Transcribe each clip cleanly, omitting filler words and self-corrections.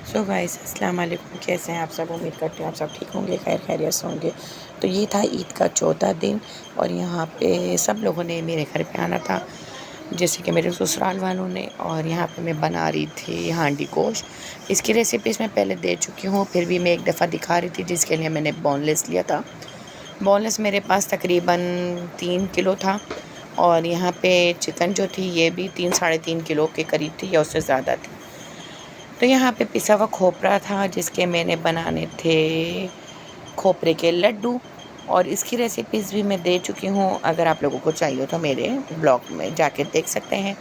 So guys अस्सलाम वालेकुम, कैसे हैं आप सब। उम्मीद करते हैं आप सब ठीक होंगे, खैर खैरियत से होंगे। तो ये था ईद का चौथा दिन और यहाँ पे सब लोगों ने मेरे घर पे आना था, जैसे कि मेरे ससुराल वालों ने। और यहाँ पे मैं बना रही थी हांडी गोश्त। इसकी रेसिपीज़ मैं पहले दे चुकी हूँ, फिर भी मैं एक दफ़ा दिखा रही थी, जिसके लिए मैंने बोनलेस लिया था। बोनलेस मेरे पास तकरीबन 3 किलो था और यहाँ पे चिकन जो थी ये भी 3-3.5 किलो के करीब थी या उससे ज़्यादा थी। तो यहाँ पे पिसा हुआ खोपरा था, जिसके मैंने बनाने थे खोपरे के लड्डू। और इसकी रेसिपीज़ भी मैं दे चुकी हूँ, अगर आप लोगों को चाहिए तो मेरे ब्लॉग में जाके देख सकते हैं।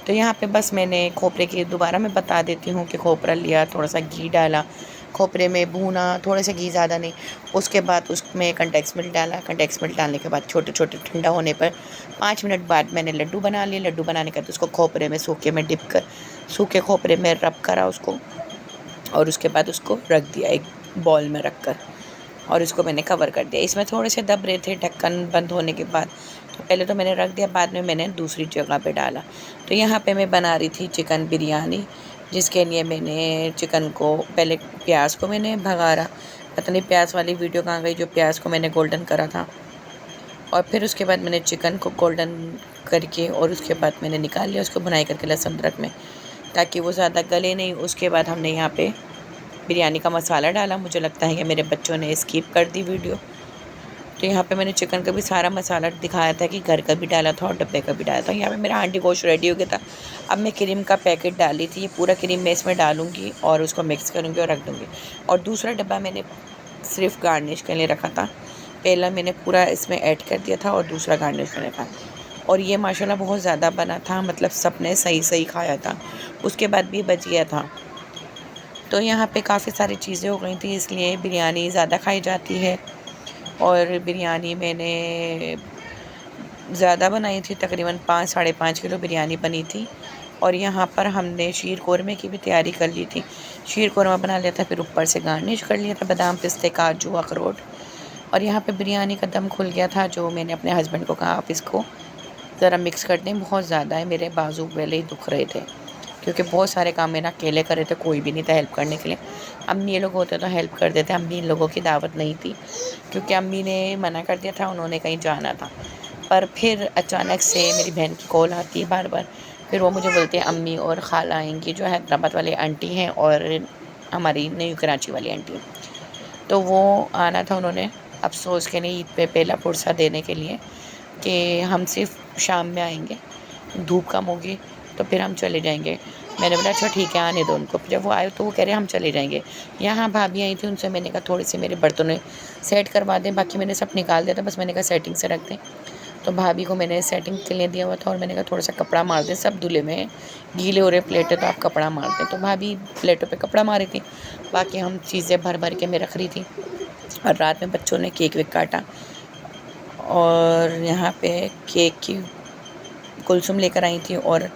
तो यहाँ पे बस मैंने खोपरे की दोबारा मैं बता देती हूँ कि खोपरा लिया, थोड़ा सा घी डाला, खोपरे में भूना, थोड़ा सा घी ज़्यादा नहीं। उसके बाद उसमें कंटेक्स मिल्क डाला, कंटेक्स मिल्क डालने के बाद छोटे छोटे ठंडा होने पर 5 मिनट बाद मैंने लड्डू बना लिए। लड्डू बनाने के बाद उसको खोपरे में सूखे में डिप कर, सूखे खोपरे में रब करा उसको, और उसके बाद उसको रख दिया एक बॉल में रख कर, और इसको मैंने कवर कर दिया। इसमें थोड़े से दब रहे थे ढक्कन बंद होने के बाद, तो पहले तो मैंने रख दिया, बाद में मैंने दूसरी जगह पे डाला। तो यहाँ पे मैं बना रही थी चिकन बिरयानी, जिसके लिए मैंने चिकन को पहले प्याज को मैंने भगारा, पता नहीं प्याज वाली वीडियो कहाँ गई जो प्याज को मैंने गोल्डन करा था। और फिर उसके बाद मैंने चिकन को गोल्डन करके और उसके बाद मैंने निकाल लिया उसको भुनाई करके लहसुन अदरक में, ताकि वो ज़्यादा गले नहीं। उसके बाद हमने यहाँ पे बिरयानी का मसाला डाला। मुझे लगता है कि मेरे बच्चों ने स्किप कर दी वीडियो। तो यहाँ पे मैंने चिकन का भी सारा मसाला दिखाया था कि घर का भी डाला था और डब्बे का भी डाला था। यहाँ पे मेरा हांडी गोश्त रेडी हो गया था। अब मैं क्रीम का पैकेट डाली थी, ये पूरा क्रीम मैं इसमें डालूँगी और उसको मिक्स करूँगी और रख दूँगी। और दूसरा डब्बा मैंने सिर्फ गार्निश के लिए रखा था। पहला मैंने पूरा इसमें ऐड कर दिया था और दूसरा गार्निश में रखा। और ये माशाल्लाह बहुत ज़्यादा बना था, मतलब सबने सही सही खाया था, उसके बाद भी बच गया था। तो यहाँ पे काफ़ी सारी चीज़ें हो गई थी, इसलिए बिरयानी ज़्यादा खाई जाती है। और बिरयानी मैंने ज़्यादा बनाई थी, तकरीबन 5-5.5 किलो बिरयानी बनी थी। और यहाँ पर हमने शीर कोरमे की भी तैयारी कर ली थी। शीर कोरमा बना लिया था, फिर ऊपर से गार्निश कर लिया था बादाम, पिस्ते, काजू, अखरोट। और यहाँ पे बिरयानी का दम खुल गया था, जो मैंने अपने हस्बैंड को कहा आप इसको ज़रा मिक्स कर दें, बहुत ज़्यादा है, मेरे बाजू पहले ही दुख रहे थे, क्योंकि बहुत सारे काम मैंने अकेले करे थे, कोई भी नहीं था हेल्प करने के लिए। अम्मी ये लोग होते तो हेल्प कर देते, अम्मी इन लोगों की दावत नहीं थी, क्योंकि अम्मी ने मना कर दिया था, उन्होंने कहीं जाना था। पर फिर अचानक से मेरी बहन की कॉल आती है बार बार, फिर वो मुझे बोलती है अम्मी और खाला आएंगी, जो हैदराबाद वाली आंटी हैं और हमारी न्यू कराची वाली आंटी हैं। तो वो आना था, उन्होंने अफसोस के लिए ईद पे पहला पुरसा देने के लिए कि हम सिर्फ शाम में आएंगे, धूप कम होगी तो फिर हम चले जाएंगे। मैंने बोला अच्छा ठीक है, आने दो उनको। फिर जब वो आए तो वो कह रहे हम चले जाएंगे। यहाँ भाभी आई थी, उनसे मैंने कहा थोड़ी सी मेरे बर्तनों सेट करवा दें, बाकी मैंने सब निकाल दिया था, बस मैंने कहा सेटिंग से रख दें। तो भाभी को मैंने सेटिंग के लिए दिया हुआ था और मैंने कहा थोड़ा सा कपड़ा मार दें, सब धुले में गीले हो रहे प्लेटें, तो आप कपड़ा मार दें। तो भाभी प्लेटों पे कपड़ा मारी थी, बाकी हम चीज़ें भर भर के मैं रख रही थी। और रात में बच्चों ने केक वेक काटा और यहाँ पे केक की कुलसुम लेकर आई थी और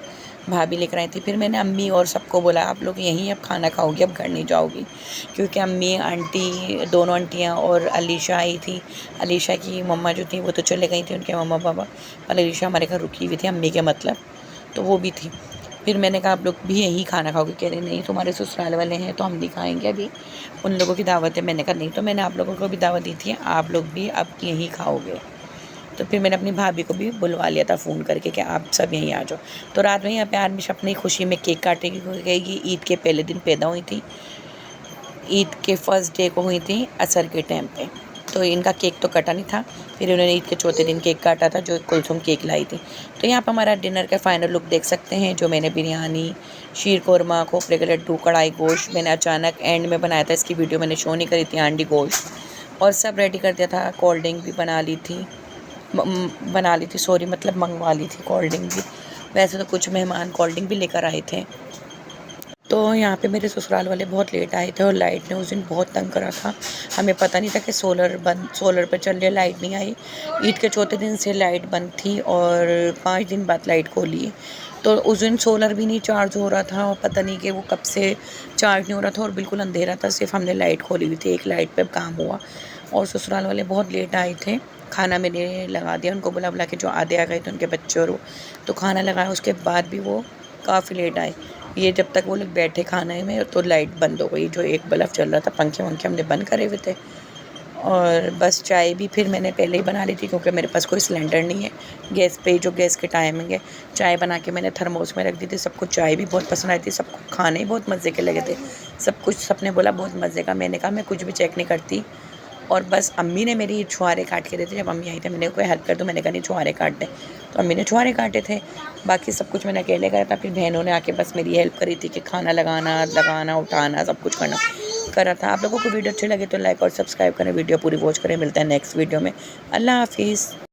भाभी लेकर आई थी। फिर मैंने अम्मी और सबको बोला आप लोग यहीं अब खाना खाओगी, अब घर नहीं जाओगी, क्योंकि अम्मी आंटी दोनों आंटियाँ और अलीशा आई थी। अलीशा की मम्मा जो थी वो तो चले गई थी, उनके मम्मा पापा, पर अलीशा हमारे घर रुकी हुई थी, अम्मी के मतलब, तो वो भी थी। फिर मैंने कहा आप लोग भी यहीं खाना खाओगे, कह रहे नहीं तुम्हारे ससुराल वाले हैं तो हम नहीं खाएंगे, अभी उन लोगों की दावत है। मैंने कहा नहीं, तो मैंने आप लोगों को भी दावत दी थी, आप लोग भी अब यहीं खाओगे। तो फिर मैंने अपनी भाभी को भी बुलवा लिया था फ़ोन करके कि आप सब यहीं आ जाओ। तो रात में यहाँ पे आर्मिश अपनी खुशी में केक काटेगी, गई ईद के पहले दिन पैदा हुई थी, ईद के फर्स्ट डे को हुई थी असर के टाइम पे। तो इनका केक तो कटा नहीं था, फिर उन्होंने ईद के चौथे दिन केक काटा था, जो कुलसुम केक लाई थी। तो यहाँ पर हमारा डिनर का फाइनल लुक देख सकते हैं, जो मैंने बिरयानी, शीर कोरमा, खोपरे के लड्डू, कढ़ाई गोश्त मैंने अचानक एंड में बनाया था, इसकी वीडियो मैंने शो नहीं करी थी, हांडी गोश्त, और सब रेडी कर दिया था। कोल्ड ड्रिंक भी बना ली थी, सॉरी मतलब मंगवा ली थी कोल्ड ड्रिंक भी। वैसे तो कुछ मेहमान कोल्ड ड्रिंक भी लेकर आए थे। तो यहाँ पे मेरे ससुराल वाले बहुत लेट आए थे और लाइट ने उस दिन बहुत तंग करा था। हमें पता नहीं था कि सोलर पे चल रही, लाइट नहीं आई। ईद के चौथे दिन से लाइट बंद थी और 5 दिन बाद लाइट खोली। तो उस दिन सोलर भी नहीं चार्ज हो रहा था और पता नहीं कि वो कब से चार्ज नहीं हो रहा था और बिल्कुल अंधेरा था, सिर्फ हमने लाइट खोली हुई थी, एक लाइट पे काम हुआ। और ससुराल वाले बहुत लेट आए थे। खाना मैंने लगा दिया, उनको बुला के जो आधे आ गए थे उनके बच्चे और वो, तो खाना लगाया, उसके बाद भी वो काफ़ी लेट आए। ये जब तक वो लोग बैठे खाने में तो लाइट बंद हो गई, जो एक बल्ब चल रहा था, पंखे वंखे हमने बंद करे हुए थे। और बस चाय भी फिर मैंने पहले ही बना ली थी क्योंकि मेरे पास कोई सिलेंडर नहीं है। गैस पे जो गैस के टाइमिंग है, चाय बना के मैंने थर्मोस में रख दी थी। सबको चाय भी बहुत पसंद आई थी, सबको खाने ही बहुत मज़े के लगे थे। सबने बोला बहुत मज़े का। मैंने कहा मैं कुछ भी चेक नहीं करती। और बस अम्मी ने मेरी छुहारे काट के देते। जब अम्मी आई थी मैंने कोई हेल्प कर दो, मैंने कहा नहीं छुहारे काट दें, तो अम्मी ने छुहारे काटे थे। बाकी सब कुछ मैंने अकेले करा था। फिर बहनों ने आके बस मेरी हेल्प करी थी कि खाना लगाना उठाना सब कुछ करना करा था। आप लोगों को वीडियो अच्छी लगे तो लाइक और सब्सक्राइब करें, वीडियो पूरी वॉच करें। मिलता है नेक्स्ट वीडियो में। अल्लाह हाफिज़।